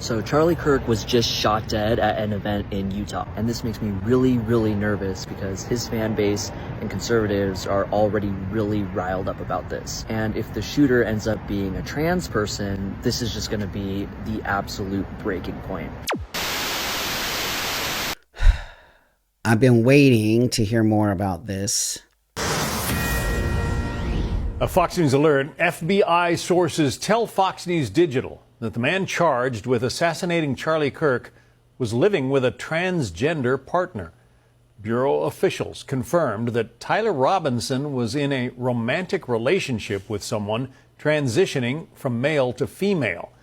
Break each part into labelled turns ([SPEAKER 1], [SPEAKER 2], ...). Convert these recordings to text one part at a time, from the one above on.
[SPEAKER 1] So Charlie Kirk was just shot dead at an event in Utah, and this makes me really, really nervous because his fan base and conservatives are already really riled up about this. And if the shooter ends up being a trans person, this is just going to be the absolute breaking point.
[SPEAKER 2] I've been waiting to hear more about this.
[SPEAKER 3] A Fox News alert. FBI sources tell Fox News Digital that the man charged with assassinating Charlie Kirk was living with a transgender partner. Bureau officials confirmed that Tyler Robinson was in a romantic relationship with someone transitioning from male to female.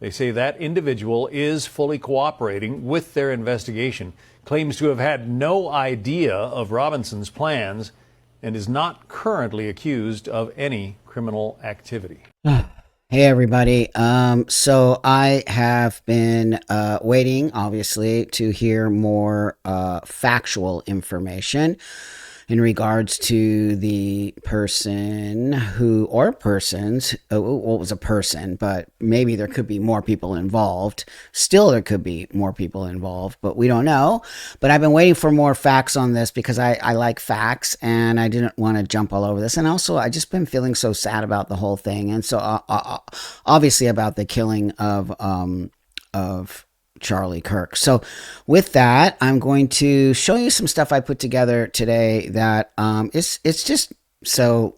[SPEAKER 3] They say that individual is fully cooperating with their investigation, claims to have had no idea of Robinson's plans, and is not currently accused of any criminal activity.
[SPEAKER 2] Hey everybody. So I have been waiting, obviously, to hear more factual information in regards to the person who, or persons, well, it was a person, but maybe there could be more people involved. Still, there could be more people involved, but we don't know. But I've been waiting for more facts on this because I like facts, and I didn't want to jump all over this. And also, I just been feeling so sad about the whole thing. And so, obviously, about the killing of Charlie Kirk. So with that, I'm going to show you some stuff I put together today that it's just so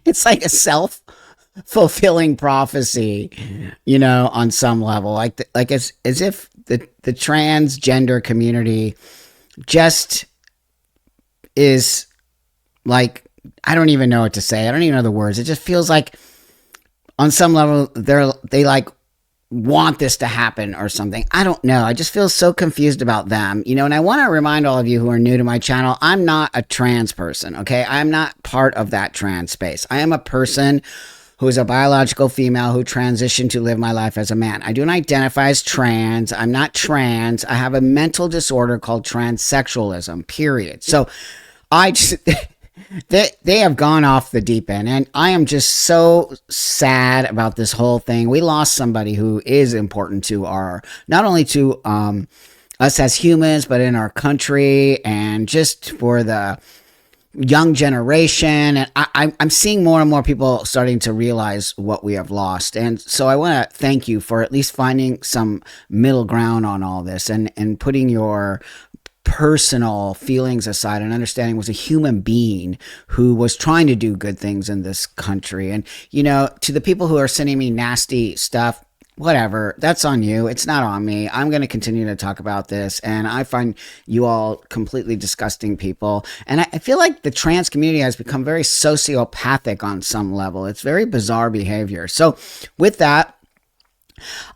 [SPEAKER 2] it's like a self-fulfilling prophecy, you know, on some level, like as if the transgender community just is like, I don't even know what to say. I don't even know the words. It just feels like on some level they like want this to happen or something. I don't know. I just feel so confused about them, you know, and I want to remind all of you who are new to my channel, I'm not a trans person, okay? I'm not part of that trans space. I am a person who is a biological female who transitioned to live my life as a man. I don't identify as trans. I'm not trans. I have a mental disorder called transsexualism, period. So I just... They have gone off the deep end, and I am just so sad about this whole thing. We lost somebody who is important to our, not only to us as humans, but in our country, and just for the young generation. And I'm seeing more and more people starting to realize what we have lost. And so I want to thank you for at least finding some middle ground on all this and putting your personal feelings aside and understanding was a human being who was trying to do good things in this country. And, you know, to the people who are sending me nasty stuff, whatever, that's on you. It's not on me. I'm going to continue to talk about this. And I find you all completely disgusting people. And I feel like the trans community has become very sociopathic on some level. It's very bizarre behavior. So with that,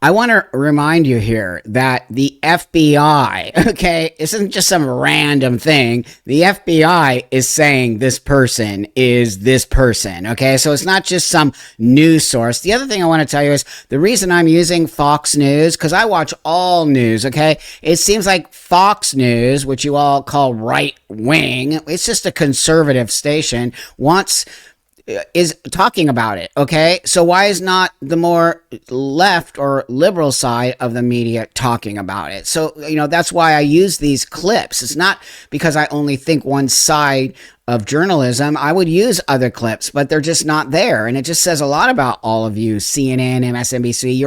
[SPEAKER 2] I want to remind you here that the FBI, okay, isn't just some random thing. The FBI is saying this person is this person, okay? So it's not just some news source. The other thing I want to tell you is the reason I'm using Fox News, because I watch all news, okay? It seems like Fox News, which you all call right wing, it's just a conservative station, is talking about it, okay? So why is not the more left or liberal side of the media talking about it? So, you know, that's why I use these clips. It's not because I only think one side of journalism. I would use other clips, but they're just not there. And it just says a lot about all of you, CNN, MSNBC.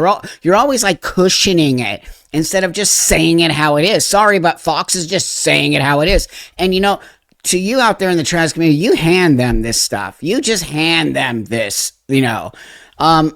[SPEAKER 2] You're always like cushioning it instead of just saying it how it is. Sorry, but Fox is just saying it how it is. And, you know, to you out there in the trans community, you hand them this stuff. You just hand them this, you know. I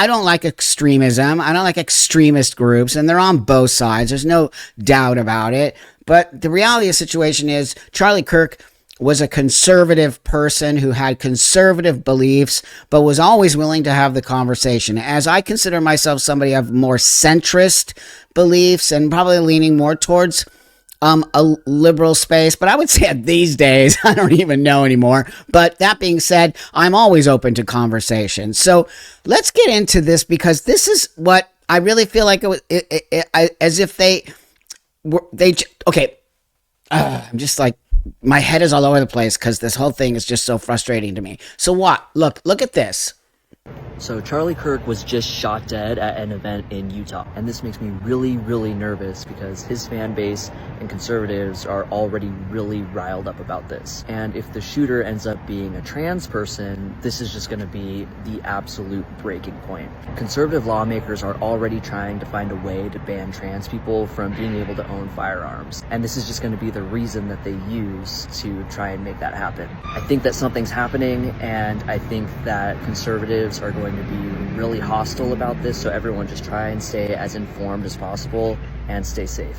[SPEAKER 2] don't like extremism. I don't like extremist groups, and they're on both sides. There's no doubt about it. But the reality of the situation is Charlie Kirk was a conservative person who had conservative beliefs, but was always willing to have the conversation. As I consider myself somebody of more centrist beliefs and probably leaning more towards a liberal space, but I would say these days, I don't even know anymore. But that being said, I'm always open to conversation. So let's get into this because this is what I really feel like as if okay. I'm just like, my head is all over the place because this whole thing is just so frustrating to me. So what? Look at this.
[SPEAKER 1] So Charlie Kirk was just shot dead at an event in Utah. And this makes me really, really nervous because his fan base and conservatives are already really riled up about this. And if the shooter ends up being a trans person, this is just going to be the absolute breaking point. Conservative lawmakers are already trying to find a way to ban trans people from being able to own firearms. And this is just going to be the reason that they use to try and make that happen. I think that something's happening, and I think that conservatives are going to be really hostile about this, so everyone just try and stay as informed as possible and stay safe.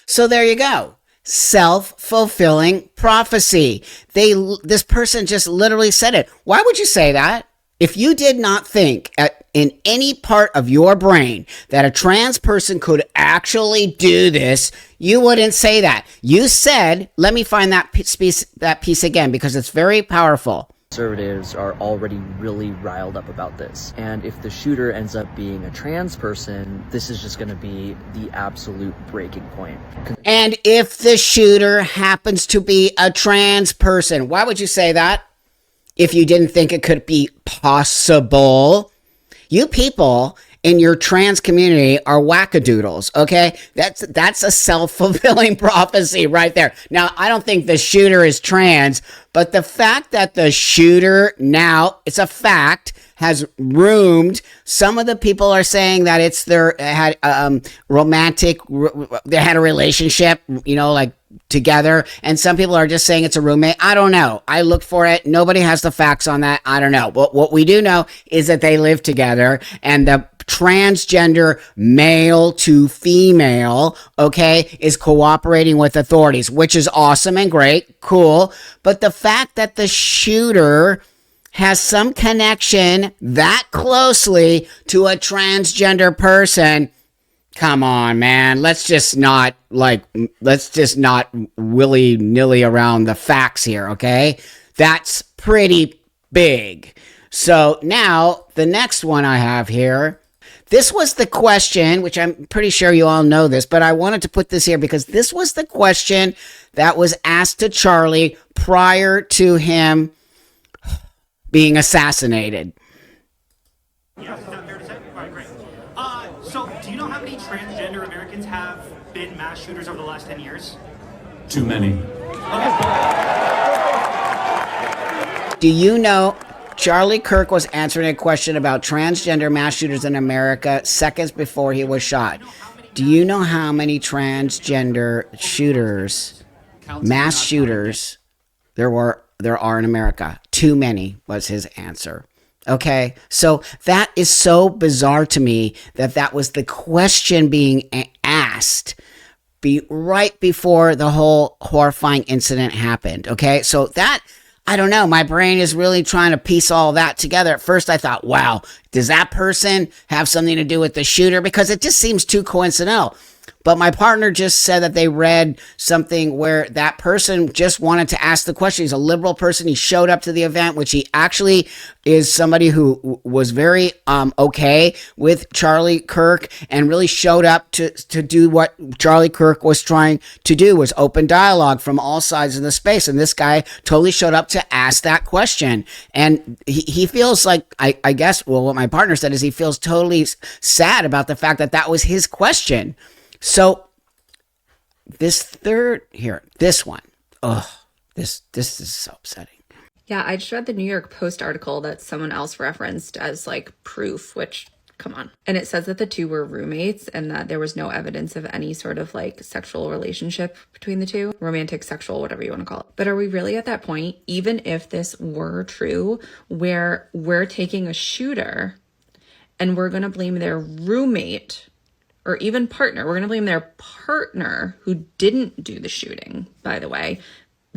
[SPEAKER 2] So there you go. Self-fulfilling prophecy. This person just literally said it. Why would you say that? If you did not think in any part of your brain that a trans person could actually do this, you wouldn't say that. You said, let me find that piece again because it's very powerful.
[SPEAKER 1] Conservatives are already really riled up about this. And if the shooter ends up being a trans person, this is just going to be the absolute breaking point.
[SPEAKER 2] And if the shooter happens to be a trans person, why would you say that? If you didn't think it could be possible. You people in your trans community are wackadoodles, okay? That's a self-fulfilling prophecy right there. Now, I don't think the shooter is trans, but the fact that the shooter now, it's a fact, has roomed. Some of the people are saying that it's they had a relationship, like together. And some people are just saying it's a roommate. I don't know. I looked for it. Nobody has the facts on that. I don't know. But what we do know is that they live together, and the transgender male to female, okay, is cooperating with authorities, which is awesome and great. Cool. But the fact that the shooter has some connection that closely to a transgender person, come on, man. Let's just not willy-nilly around the facts here, okay? That's pretty big. So now the next one I have here, this was the question, which I'm pretty sure you all know this, but I wanted to put this here because this was the question that was asked to Charlie prior to him being assassinated.
[SPEAKER 4] Yeah, is that fair to say? All right, great. So, do you know how many transgender Americans have been mass shooters over the last 10 years?
[SPEAKER 5] Too many.
[SPEAKER 2] Do you know Charlie Kirk was answering a question about transgender mass shooters in America seconds before he was shot? Do you know how many transgender shooters, mass shooters, there are in America? Too many was his answer. Okay, so that is so bizarre to me that was the question being asked right before the whole horrifying incident happened. Okay, so that, I don't know, my brain is really trying to piece all that together. At first I thought, wow, does that person have something to do with the shooter? Because it just seems too coincidental. But my partner just said that they read something where that person just wanted to ask the question. He's a liberal person. He showed up to the event, which he actually is somebody who was very okay with Charlie Kirk and really showed up to do what Charlie Kirk was trying to do, was open dialogue from all sides of the space. And this guy totally showed up to ask that question. And he feels like, I guess, well, what my partner said is he feels totally sad about the fact that was his question. So this one, this is so upsetting.
[SPEAKER 6] Yeah, I just read the New York Post article that someone else referenced as like proof, which, come on. And it says that the two were roommates and that there was no evidence of any sort of like sexual relationship between the two, romantic, sexual, whatever you want to call it. But are we really at that point, even if this were true, where we're taking a shooter and we're going to blame their roommate or even partner, we're going to blame their partner who didn't do the shooting, by the way,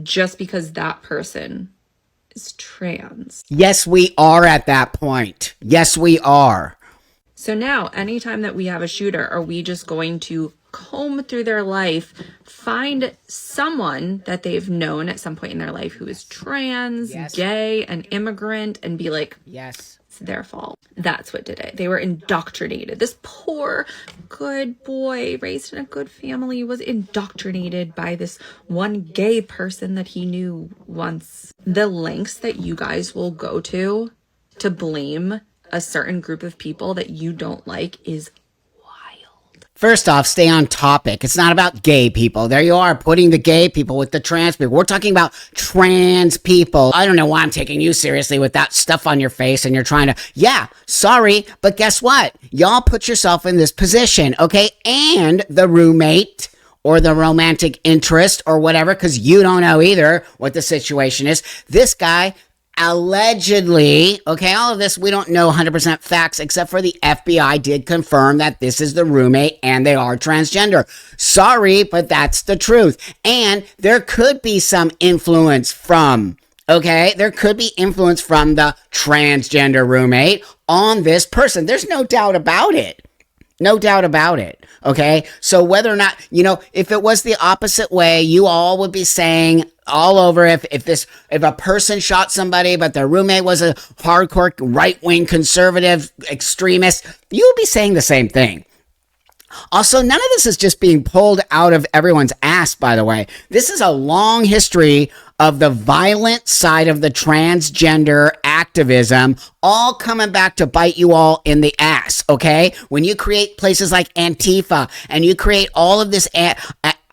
[SPEAKER 6] just because that person is trans?
[SPEAKER 2] Yes, we are at that point. Yes, we are.
[SPEAKER 6] So now, anytime that we have a shooter, are we just going to comb through their life, find someone that they've known at some point in their life who is trans, yes, gay, an immigrant, and be like,
[SPEAKER 2] yes,
[SPEAKER 6] it's their fault? That's what did it. They were indoctrinated. This poor, good boy raised in a good family was indoctrinated by this one gay person that he knew once. The lengths that you guys will go to blame a certain group of people that you don't like is wild.
[SPEAKER 2] First off, stay on topic. It's not about gay people. There you are, putting the gay people with the trans people. We're talking about trans people. I don't know why I'm taking you seriously with that stuff on your face and you're trying to, yeah, sorry, but guess what? Y'all put yourself in this position, okay? And the roommate or the romantic interest or whatever, because you don't know either what the situation is. This guy allegedly, okay, all of this, we don't know 100% facts, except for the FBI did confirm that this is the roommate and they are transgender. Sorry, but that's the truth. And there could be some influence from, okay, there could be influence from the transgender roommate on this person. There's no doubt about it. No doubt about it. Okay. So whether or not, you know, if it was the opposite way, you all would be saying all over if a person shot somebody, but their roommate was a hardcore right-wing conservative extremist, you would be saying the same thing. Also, none of this is just being pulled out of everyone's ass, by the way. This is a long history of the violent side of the transgender activism, all coming back to bite you all in the ass, okay? When you create places like Antifa, and you create all of this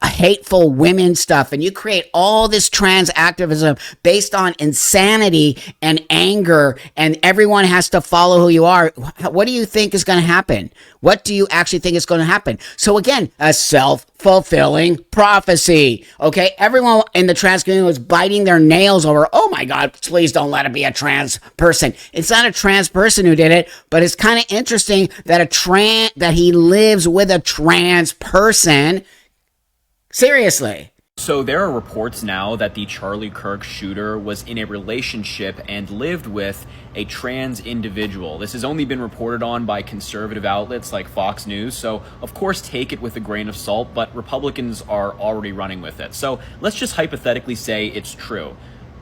[SPEAKER 2] hateful women stuff, and you create all this trans activism based on insanity and anger, and everyone has to follow who you are, what do you think is going to happen? What do you actually think is going to happen? So again, a self-fulfilling prophecy, okay? Everyone in the trans community was biting their nails over, oh my God, please don't let it be a trans person. It's not a trans person who did it, but it's kind of interesting that that he lives with a trans person. Seriously.
[SPEAKER 5] So there are reports now that the Charlie Kirk shooter was in a relationship and lived with a trans individual. This has only been reported on by conservative outlets like Fox News, so of course take it with a grain of salt, but Republicans are already running with it. So let's just hypothetically say it's true.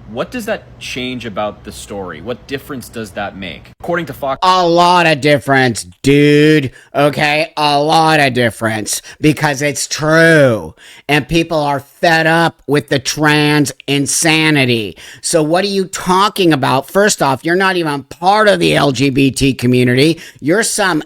[SPEAKER 5] What does that change about the story? What difference does that make? According to Fox...
[SPEAKER 2] A lot of difference, dude. Okay? A lot of difference. Because it's true. And people are fed up with the trans insanity. So what are you talking about? First off, you're not even part of the LGBT community. You're some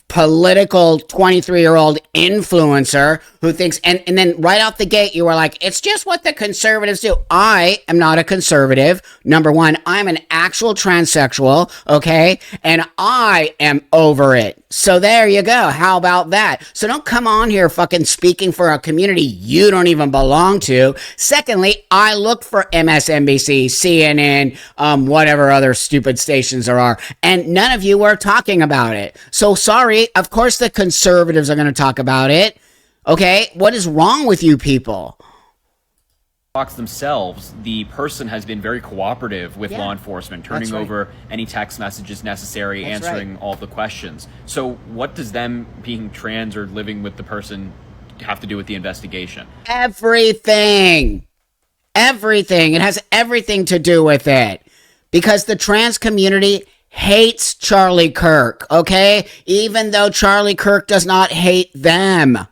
[SPEAKER 2] political 23-year-old influencer who thinks, and then right out the gate, you were like, it's just what the conservatives do. I am not a conservative. Number one, I'm an actual transsexual, okay? And I am over it. So there you go. How about that? So don't come on here fucking speaking for a community you don't even belong to. Secondly, I look for MSNBC, CNN, whatever other stupid stations there are, and none of you were talking about it. So sorry, of course the conservatives are going to talk about it. Okay, what is wrong with you people?
[SPEAKER 5] Fox themselves, the person has been very cooperative with law enforcement, turning over any text messages necessary, answering all the questions. So what does them being trans or living with the person have to do with the investigation?
[SPEAKER 2] Everything. Everything. It has everything to do with it. Because the trans community hates Charlie Kirk, okay? Even though Charlie Kirk does not hate them.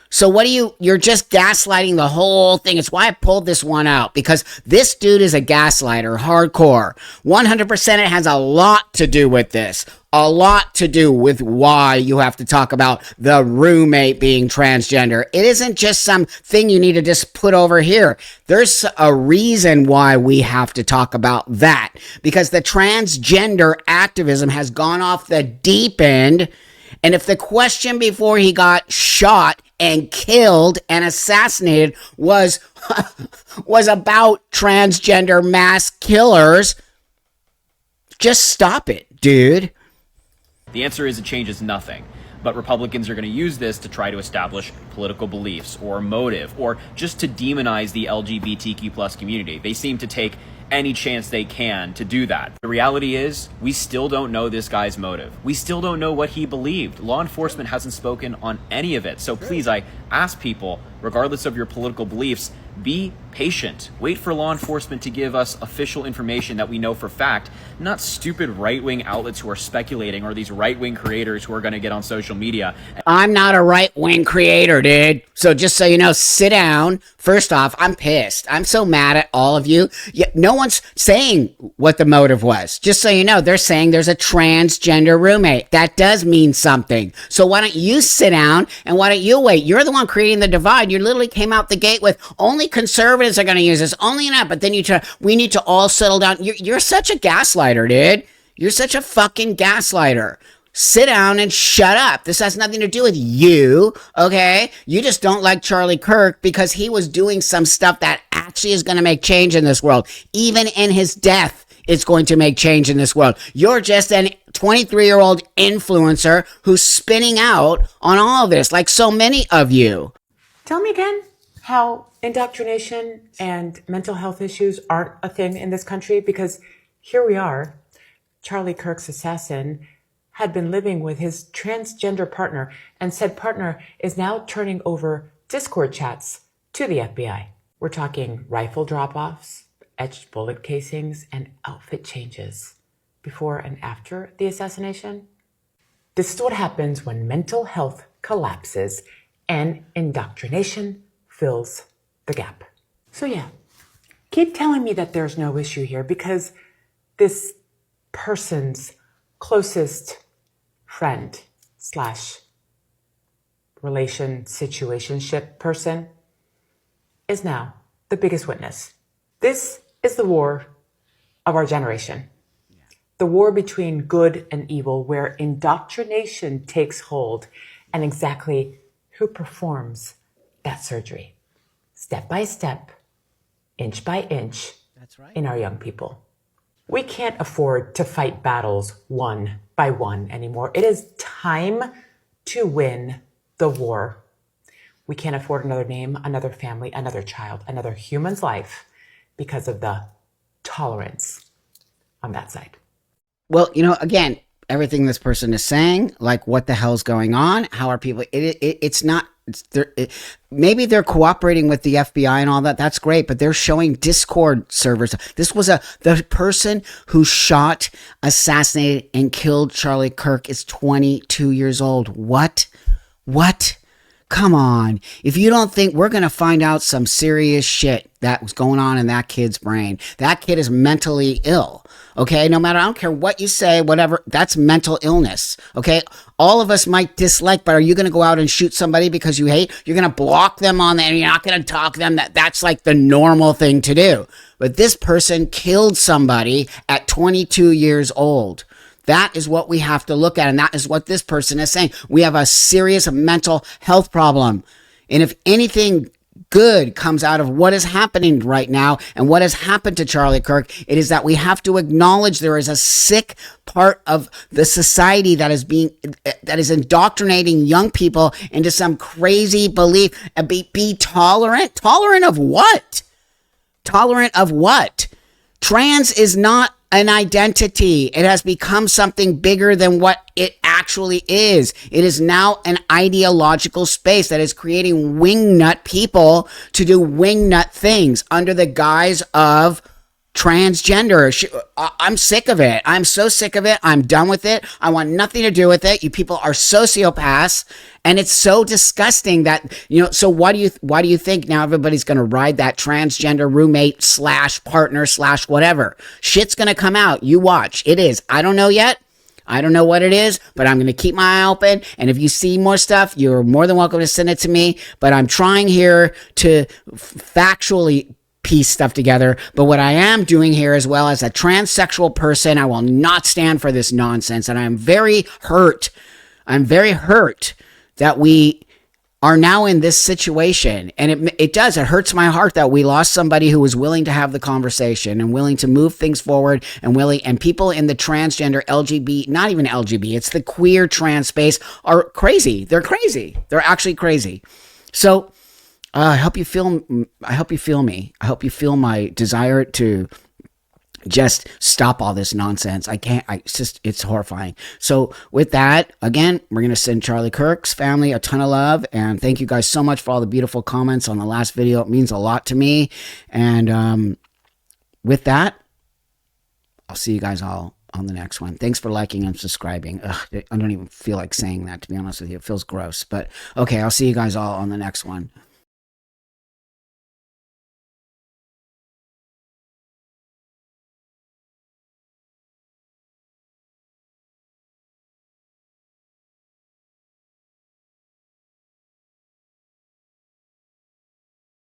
[SPEAKER 2] So what do you're just gaslighting the whole thing. It's why I pulled this one out, because this dude is a gaslighter, hardcore. 100% it has a lot to do with this. A lot to do with why you have to talk about the roommate being transgender. It isn't just some thing you need to just put over here. There's a reason why we have to talk about that, because the transgender activism has gone off the deep end. And if the question before he got shot and killed and assassinated was about transgender mass killers, just stop it, dude.
[SPEAKER 5] The answer is it changes nothing. But Republicans are going to use this to try to establish political beliefs or motive, or just to demonize the LGBTQ plus community. They seem to take any chance they can to do that. The reality is, we still don't know this guy's motive. We still don't know what he believed. Law enforcement hasn't spoken on any of it. So please, I ask people, regardless of your political beliefs, be patient. Wait for law enforcement to give us official information that we know for fact, not stupid right-wing outlets who are speculating or these right-wing creators who are going to get on social media.
[SPEAKER 2] I'm not a right-wing creator, dude. So just so you know, sit down. First off, I'm pissed. I'm so mad at all of you. No one's saying what the motive was. Just so you know, they're saying there's a transgender roommate. That does mean something. So why don't you sit down and why don't you wait? You're the one creating the divide. You literally came out the gate with only conservatives are going to use this, only not. But then we need to all settle down. You're such a gaslighter, dude. You're such a fucking gaslighter. Sit down and shut up. This has nothing to do with you, okay? You just don't like Charlie Kirk because he was doing some stuff that actually is going to make change in this world. Even in his death, it's going to make change in this world. You're just an 23-year-old influencer who's spinning out on all of this, like so many of you.
[SPEAKER 7] Tell me again how indoctrination and mental health issues aren't a thing in this country, because here we are, Charlie Kirk's assassin had been living with his transgender partner, and said partner is now turning over Discord chats to the FBI. We're talking rifle drop-offs, etched bullet casings, and outfit changes before and after the assassination. This is what happens when mental health collapses and indoctrination fills the gap. So yeah, keep telling me that there's no issue here, because this person's closest friend / situationship person is now the biggest witness. This is the war of our generation. The war between good and evil, where indoctrination takes hold, and exactly who performs that surgery, step by step, inch by inch. That's right. In our young people. We can't afford to fight battles one by one anymore. It is time to win the war. We can't afford another name, another family, another child, another human's life because of the tolerance on that side.
[SPEAKER 2] Well, you know, again, everything this person is saying, like what the hell's going on? How are people? It's not. Maybe they're cooperating with the FBI and all that. That's great, but they're showing Discord servers. This was the person who shot, assassinated, and killed Charlie Kirk is 22 years old. What? Come on. If you don't think we're going to find out some serious shit that was going on in that kid's brain, that kid is mentally ill. Okay. No matter, I don't care what you say, whatever, that's mental illness. Okay. All of us might dislike, but are you going to go out and shoot somebody because you hate? You're going to block them on there and you're not going to talk to them. That's like the normal thing to do. But this person killed somebody at 22 years old. That is what we have to look at, and that is what this person is saying. We have a serious mental health problem. And if anything good comes out of what is happening right now and what has happened to Charlie Kirk, it is that we have to acknowledge there is a sick part of the society that is indoctrinating young people into some crazy belief. And be tolerant. Tolerant of what? Tolerant of what? Trans is not an identity. It has become something bigger than what it actually is. It is now an ideological space that is creating wingnut people to do wingnut things under the guise of transgender. I'm sick of it. I'm so sick of it. I'm done with it. I want nothing to do with it. You people are sociopaths, and it's so disgusting that, you know, so why do you think now everybody's going to ride that transgender roommate / partner / whatever? Shit's going to come out. You watch. It is. I don't know yet. I don't know what it is, but I'm going to keep my eye open. And if you see more stuff, you're more than welcome to send it to me. But I'm trying here to factually piece stuff together. But what I am doing here, as well as a transsexual person, I will not stand for this nonsense. And I'm very hurt. I'm very hurt that we are now in this situation. And it hurts my heart that we lost somebody who was willing to have the conversation and willing to move things forward, and people in the transgender LGBT, not even LGBT, it's the queer trans space, are crazy. They're crazy. They're actually crazy. So I hope you feel me. I hope you feel my desire to just stop all this nonsense. It's horrifying. So with that, again, we're going to send Charlie Kirk's family a ton of love. And thank you guys so much for all the beautiful comments on the last video. It means a lot to me. And with that, I'll see you guys all on the next one. Thanks for liking and subscribing. Ugh, I don't even feel like saying that, to be honest with you. It feels gross. But okay, I'll see you guys all on the next one.